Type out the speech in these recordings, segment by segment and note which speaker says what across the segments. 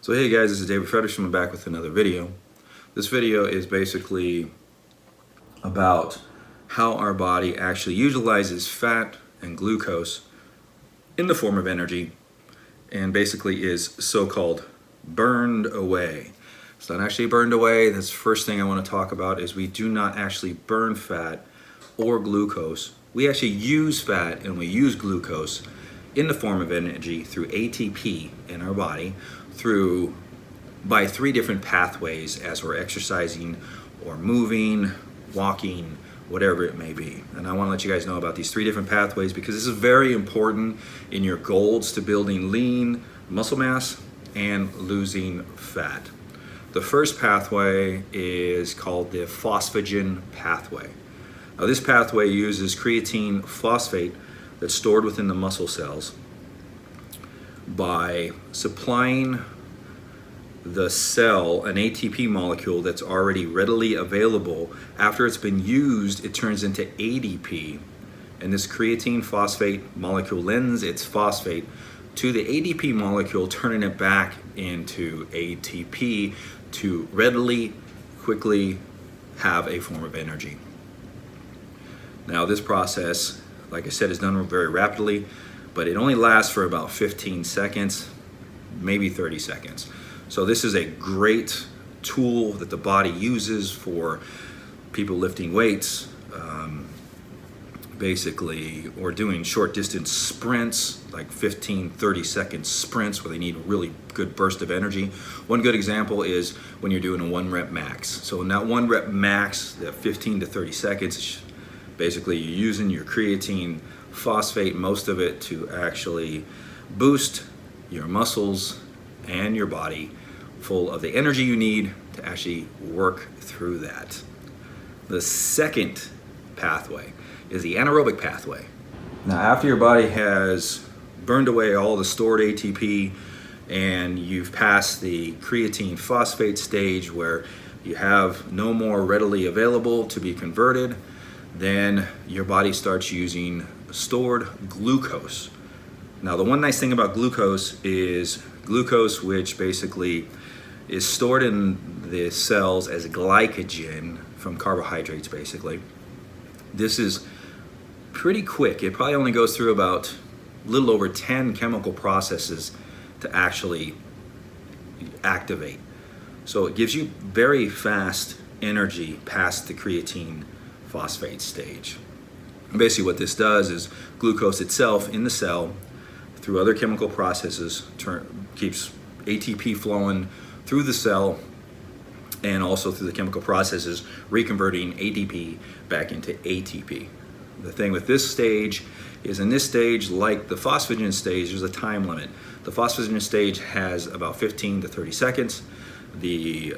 Speaker 1: So hey guys, this is David Fredericks. I'm back with another video. This video is basically about how our body actually utilizes fat and glucose in the form of energy and basically is so-called burned away. It's not actually burned away. That's the first thing I want to talk about is we do not actually burn fat or glucose. We actually use fat and we use glucose in the form of energy through ATP in our body by three different pathways as we're exercising or moving, walking, whatever it may be. And I want to let you guys know about these three different pathways because this is very important in your goals to building lean muscle mass and losing fat. The first pathway is called the Phosphagen pathway. Now this pathway uses creatine phosphate that's stored within the muscle cells by supplying the cell an ATP molecule that's already readily available. After it's been used, it turns into ADP, and this creatine phosphate molecule lends its phosphate to the ADP molecule, turning it back into ATP to readily, quickly have a form of energy. Now this process, like I said, is done very rapidly, but it only lasts for about 15 seconds, maybe 30 seconds. So this is a great tool that the body uses for people lifting weights, basically, or doing short distance sprints, like 15, 30-second sprints where they need a really good burst of energy. One good example is when you're doing a 1 rep max. So in that 1 rep max, that 15 to 30 seconds, basically you're using your creatine phosphate, most of it, to actually boost your muscles and your body full of the energy you need to actually work through that. The second pathway is the anaerobic pathway. Now after your body has burned away all the stored ATP and you've passed the creatine phosphate stage where you have no more readily available to be converted, then your body starts using stored glucose. Now the one nice thing about glucose, which basically is stored in the cells as glycogen from carbohydrates basically. This is pretty quick. It probably only goes through about a little over 10 chemical processes to actually activate. So it gives you very fast energy past the creatine phosphate stage. And basically what this does is glucose itself in the cell through other chemical processes keeps ATP flowing through the cell and also through the chemical processes reconverting ADP back into ATP. The thing with this stage is in this stage, like the phosphagen stage, there's a time limit. The phosphagen stage has about 15 to 30 seconds. The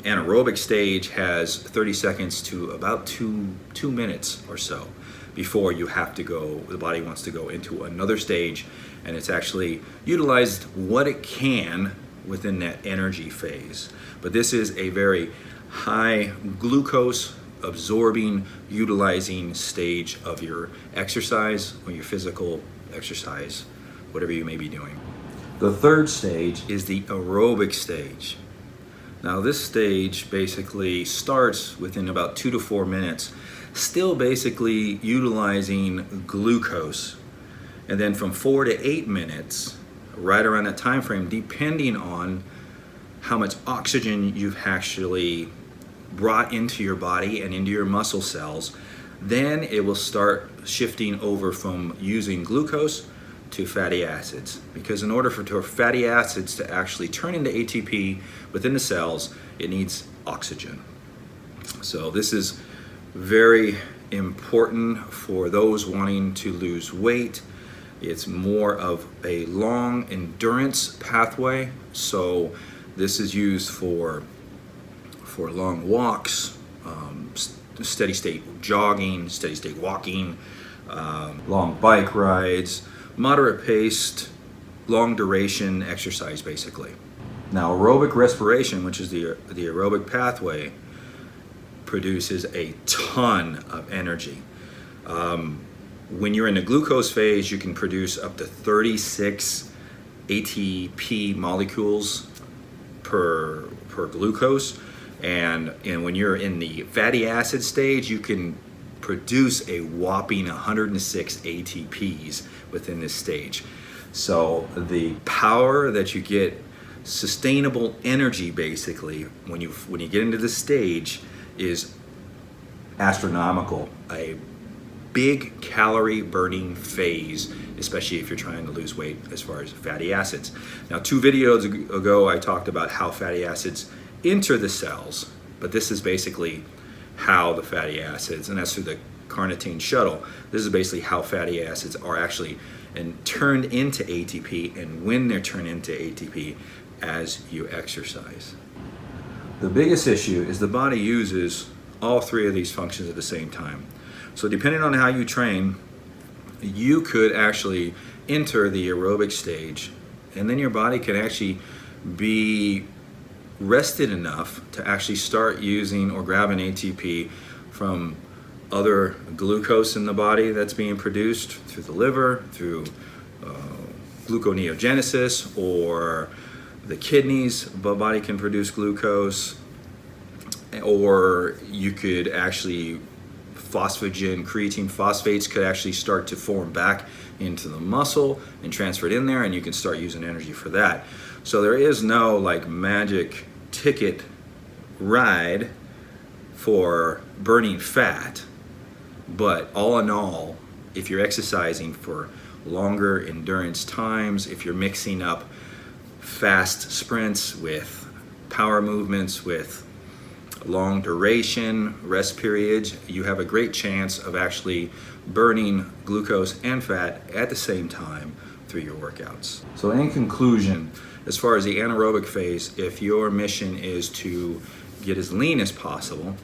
Speaker 1: anaerobic stage has 30 seconds to about two minutes or so before you have to go, the body wants to go into another stage, and it's actually utilized what it can within that energy phase. But this is a very high glucose absorbing, utilizing stage of your exercise or your physical exercise, whatever you may be doing. The third stage is the aerobic stage. Now this stage basically starts within about 2 to 4 minutes, still basically utilizing glucose. And then from 4 to 8 minutes, right around that time frame, depending on how much oxygen you've actually brought into your body and into your muscle cells, then it will start shifting over from using glucose to fatty acids. Because in order for fatty acids to actually turn into ATP within the cells, it needs oxygen. So this is very important for those wanting to lose weight. It's more of a long endurance pathway. So this is used for long walks, steady state jogging, steady state walking, long bike rides, moderate paced, long duration exercise basically. Now aerobic respiration, which is the aerobic pathway, produces a ton of energy. When you're in the glucose phase, you can produce up to 36 ATP molecules per glucose, and when you're in the fatty acid stage, you can produce a whopping 106 ATPs within this stage. So the power that you get, sustainable energy basically, when you get into this stage is astronomical. A big calorie burning phase, especially if you're trying to lose weight as far as fatty acids. Now, 2 videos ago I talked about how fatty acids enter the cells, but this is basically how the fatty acids, and that's through the carnitine shuttle. This is basically how fatty acids are actually turned into ATP, and when they're turned into ATP as you exercise. The biggest issue is the body uses all 3 of these functions at the same time. So depending on how you train, you could actually enter the aerobic stage, and then your body can actually be rested enough to actually start using or grabbing ATP from other glucose in the body that's being produced through the liver, through gluconeogenesis, or the kidneys. The body can produce glucose, or you could actually Phosphagen, creatine, phosphates could actually start to form back into the muscle and transfer it in there, and you can start using energy for that. So there is no like magic ticket ride for burning fat, but all in all, if you're exercising for longer endurance times, if you're mixing up fast sprints with power movements with long duration rest periods, you have a great chance of actually burning glucose and fat at the same time through your workouts. So in conclusion, as far as the anaerobic phase, if your mission is to get as lean as possible,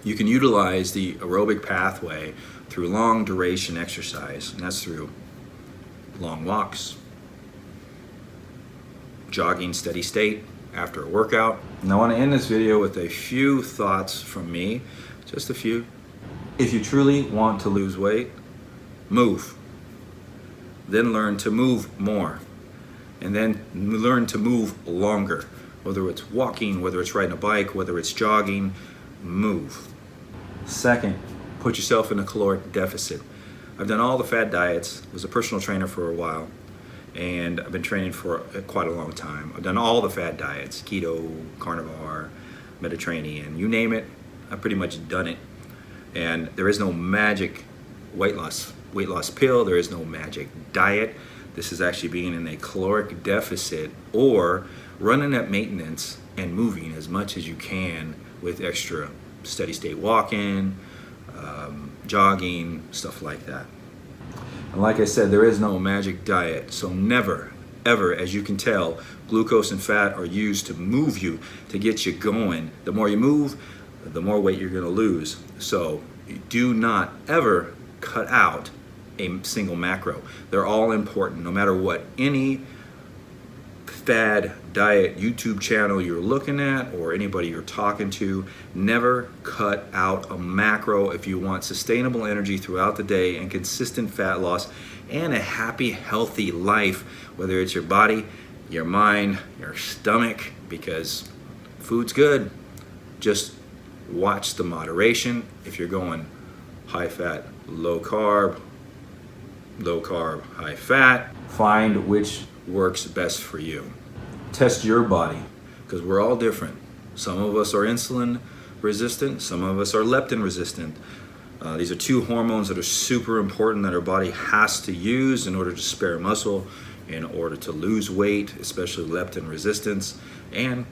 Speaker 1: you can utilize the aerobic pathway through long duration exercise, and that's through long walks, jogging steady state after a workout. And I want to end this video with a few thoughts from me, just a few. If you truly want to lose weight, move. Then learn to move more. And then learn to move longer. Whether it's walking, whether it's riding a bike, whether it's jogging, move. Second, put yourself in a caloric deficit. I've done all the fad diets, was a personal trainer for a while, and I've been training for quite a long time. I've done all the fad diets, keto, carnivore, Mediterranean, you name it, I've pretty much done it. And there is no magic weight loss pill, there is no magic diet. This is actually being in a caloric deficit or running at maintenance and moving as much as you can with extra steady state walking, jogging, stuff like that. And like I said, there is no magic diet, so never, ever, as you can tell, glucose and fat are used to move you, to get you going. The more you move, the more weight you're gonna lose. So do not ever cut out a single macro. They're all important, no matter what any fad diet YouTube channel you're looking at or anybody you're talking to. Never cut out a macro if you want sustainable energy throughout the day and consistent fat loss and a happy, healthy life, whether it's your body, your mind, your stomach, because food's good. Just watch the moderation. If you're going high fat, low carb, high fat, find which works best for you. Test your body, because we're all different. Some of us are insulin resistant, some of us are leptin resistant. These are 2 hormones that are super important that our body has to use in order to spare muscle, in order to lose weight, especially leptin resistance. And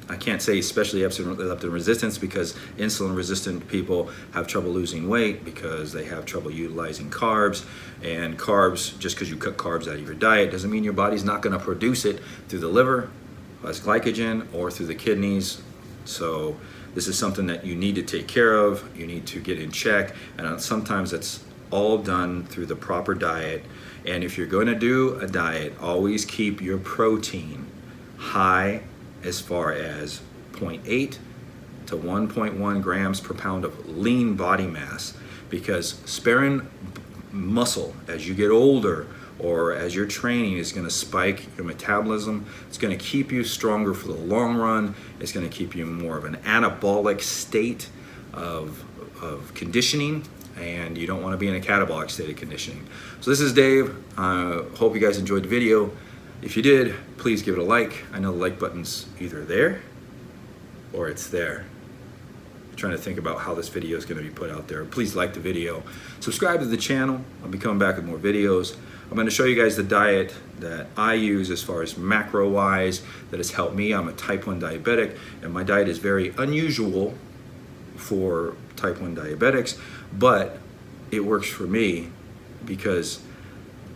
Speaker 1: I can't say especially leptin resistance, because insulin resistant people have trouble losing weight because they have trouble utilizing carbs. And carbs, just because you cut carbs out of your diet doesn't mean your body's not going to produce it through the liver as glycogen or through the kidneys. So this is something that you need to take care of, you need to get in check, and sometimes it's all done through the proper diet. And if you're going to do a diet, always keep your protein high, as far as 0.8 to 1.1 grams per pound of lean body mass, because sparing muscle as you get older or as you're training is going to spike your metabolism. It's going to keep you stronger for the long run. It's going to keep you in more of an anabolic state of conditioning, and you don't want to be in a catabolic state of conditioning. So this is Dave. Hope you guys enjoyed the video. If you did, please give it a like. I know the like button's either there or it's there. I'm trying to think about how this video is going to be put out there. Please like the video. Subscribe to the channel. I'll be coming back with more videos. I'm going to show you guys the diet that I use as far as macro-wise that has helped me. I'm a type 1 diabetic, and my diet is very unusual for type 1 diabetics, but it works for me because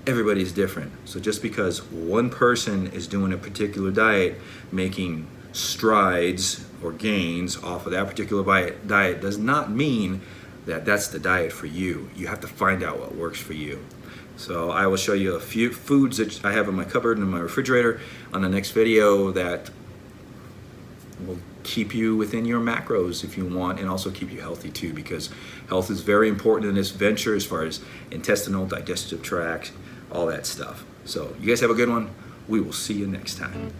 Speaker 1: everybody's different. So just because one person is doing a particular diet, making strides or gains off of that particular diet does not mean that that's the diet for you. You have to find out what works for you. So I will show you a few foods that I have in my cupboard and in my refrigerator on the next video that will keep you within your macros if you want, and also keep you healthy too, because health is very important in this venture as far as intestinal, digestive tract, all that stuff. So you guys have a good one. We will see you next time.